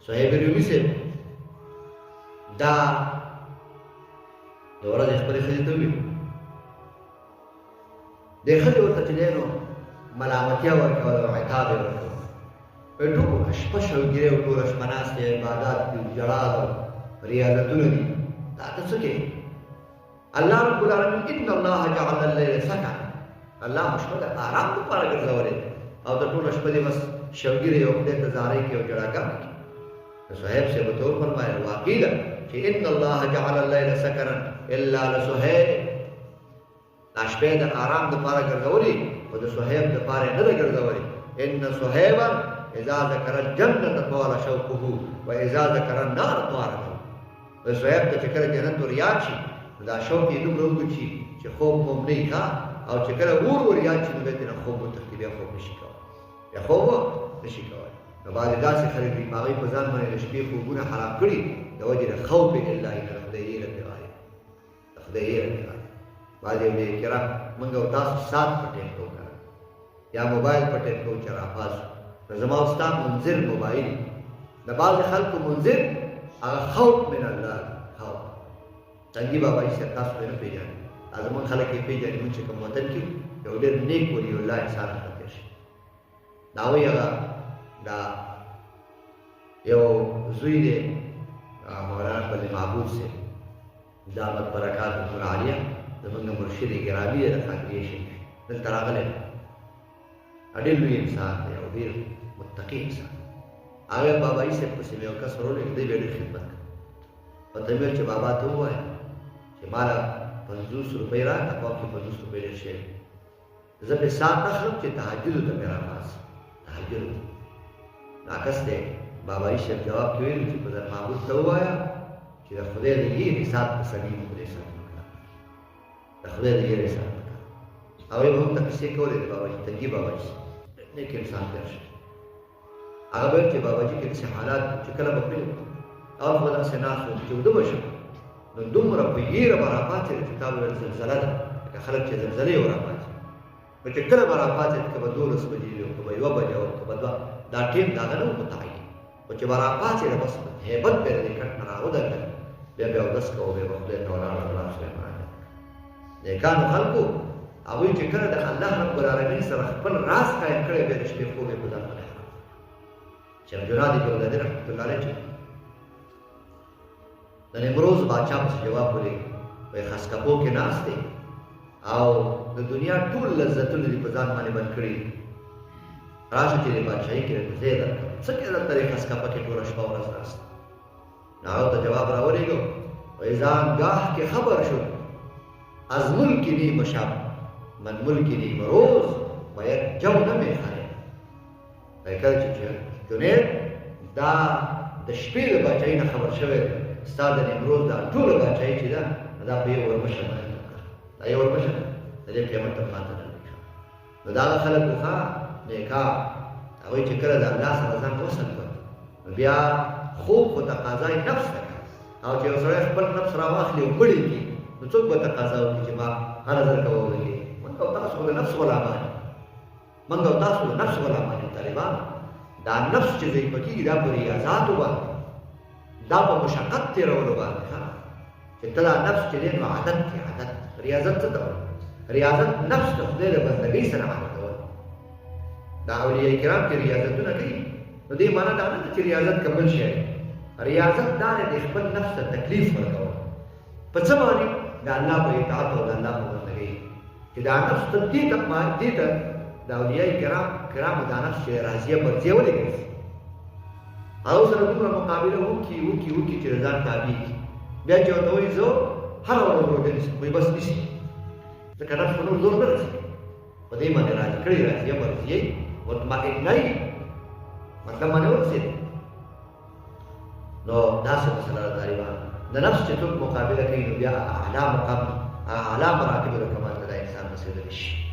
صهیب رومي صاحب دا د ورځې خپلې ښځې ته وویل دې ښځې ورته چې دی نو ملامتیا ورکوله او عتاب یې ورکوله وایي ټول شپه شوګیرې او ټوله شپه ناستې عبادات دي ژړا ده ریاضتونه دي دا ته څه کوې الله رب العالمین ان الله جعل الليل سکن الله شپه د آرام لپاره ګرځولې او د ټوله شپه دې بس شوګیرې او خدای ته زارۍ کوي او ژړاګانې کوي نو صاحب صاحب ورته وفرمایل واقع ده چې ان الله جعل الليل سکنا الا لصهيب دا شپې د آرام لپاره ګرځولې او د صهيب لپاره نه ده ګرځولې ان صهيبا اذا ذكر الجنه طال شوقه واذا ذكر النار طال شوقه صهيب ته چې کله جنت ور یاد شي دا شوق یې دومره اوږد شي چې خوب هم نه ښه او چې کله اور ور یاد شي نو بیا ترې خوب وتښتي بیا خوب نشي کولی بیا خوب نشي کولی نو بعضې داسې خلک دي هغوی په ځان باندې د شپې خوبونه حرام کړي د وجې د خوف لله نه د خدای یېره پرې غالب د خدای یېره پرې غالب بعضې اولیاء کرام موږ او تاسو سات پټین کوو که یا موبایل پټین کوو چې راپاسو نو زما او ستا منظر موبایل د بعضې خلکو منظر هغه خوف من الله خوف تنګي بابا یې صاحب تاسو نه پېژنئ دا زموږ خلک یې پېژني موږ چې کوم وطن کې یو ډېر نیک ولي الله انسان ته تېر شي دا وایي هغه دا یو زوی دی مولانا بل معبود صاحب دامت برکات العالیه زموږ مرشد ګرامی دی د خاطرې شي دلته راغلی ډېر لوی انسان دی او ډېر متقي انسان هغه بابایي صاحب پسې مې یو کس ورولې دی بیا ډېر خدمت کوي ورته مې ویل چې بابا ته ووایه چې ماله 50 روپۍ راکړه په کې 50 روپۍ ډېر شوی زه پې ساعت اخلم چې تهجدو ته مې راپاڅم تهجدو ناکس دی بابایي صاحب جواب کې ویلو چې په در معبود ته ووایه چې د خدای د یېرې سات په سړي خدای سات وکړه د خدای د یېرې سات وکړه هغوی به هم ته کیسې کولې د باباجي تنګي باباجي نیک انسان تېر شي هغه به ویل چې باباجي کې داسې حالات چې کله به پرې او به داسې ناست وم چې وده به شم نو دومره په یېره به راپاڅېد چې تا به ویل زلزله ده لکه خلک چې زلزلې و راپاڅېد نو چې کله به راپاڅېد که به 12 بجې وي او که به 1 بجه او که به 2 دا ټیم د هغه نه و متعین خو چې به راپاڅېده بس هیبت به یې د دې کټ نه راودرېدل بیا به اودس کوو بیا به خدای ته ولاړ الله سلیمانه نیکانو خلکو هغوی چې کله د الله رب العالمین سره خپل راز قایم کړی بیا د شپې خوب یې په ځان باندې حرام شیخ جناد بغدادي رحمت الله علیه چې د نیمروز بادشاه پسې جواب ولېږه وایي خسکپو کې ناست دی او د دنیا ټول لذتونه دې په ځان باندې بند کړي دي راشه چې د بادشاهي کې درته ځای درکړم څه کې درته دې خسکپه کې ټوله شپه ورځ ناست نو هغه ته جواب راولېږه وایي ځانګاه کې خبر شد از ملکی نیم شب من ملکی نیم روز باید جو نمیخوانیم وایي کله چې جنید دا د شپې د بادشاهۍ نه خبر شوی دی ستا د نیمروز دا ټوله بادشاهي چې ده دا په یو ورمشه باندې دا یو ورمشه ده د دې قیامت ته ماته نه لري نو دا هغه خلک وو ښه نیکا هغوی چې کله د الله سره ځان وصل کړ نو بیا خوب خو تقاضای نفس ته کوي او چې یو سړی خپل نفس راواخلي او مړ یې کړي نو څوک به تقاضا وکړي چې ما هره درکه وولګي موږ او تاسو د نفس غلامان موږ او تاسو د نفس غلامان طالبان دا نفس چې ضعیفه کېږي دا په ریاضاتو باندې دا په مشقت تېرولو باندې چې ته دا نفس چې دی نو عادت کې عادت ریاضت څه ته وایي ریاضت نفس د خدای د بندګۍ سره عادتول دا اولیاء کرام چې ریاضتونه کوي نو دې معنا دا نه ده چې ریاضت کمل شی ریاضت دا دی د خپل نفس ته تکلیف ورکول په څه باندې د الله په اطاعت او د الله په بندګۍ چې دا نفس ته دې ته د اولیاء کرامو دا نفس چې راضیه مرضیه ولې ګرځي هغه سره دومره مقابله وکړي چې ځان تابع کړي بیا چې ورته وایي زه هره ورځ روژه نیسم وایي بس نیسي ځکه نفس په نور زور نه رسي په دې باندې راضي کړي راضیه مرضیه مطمئنۍ مطلب باندې ورسېد نو داسې مسله ده طالبان د نفس چې څوک مقابله کوي نو بیا اعلی مقام اعلی مراتب د کمال ته دا انسان رسېدلی شي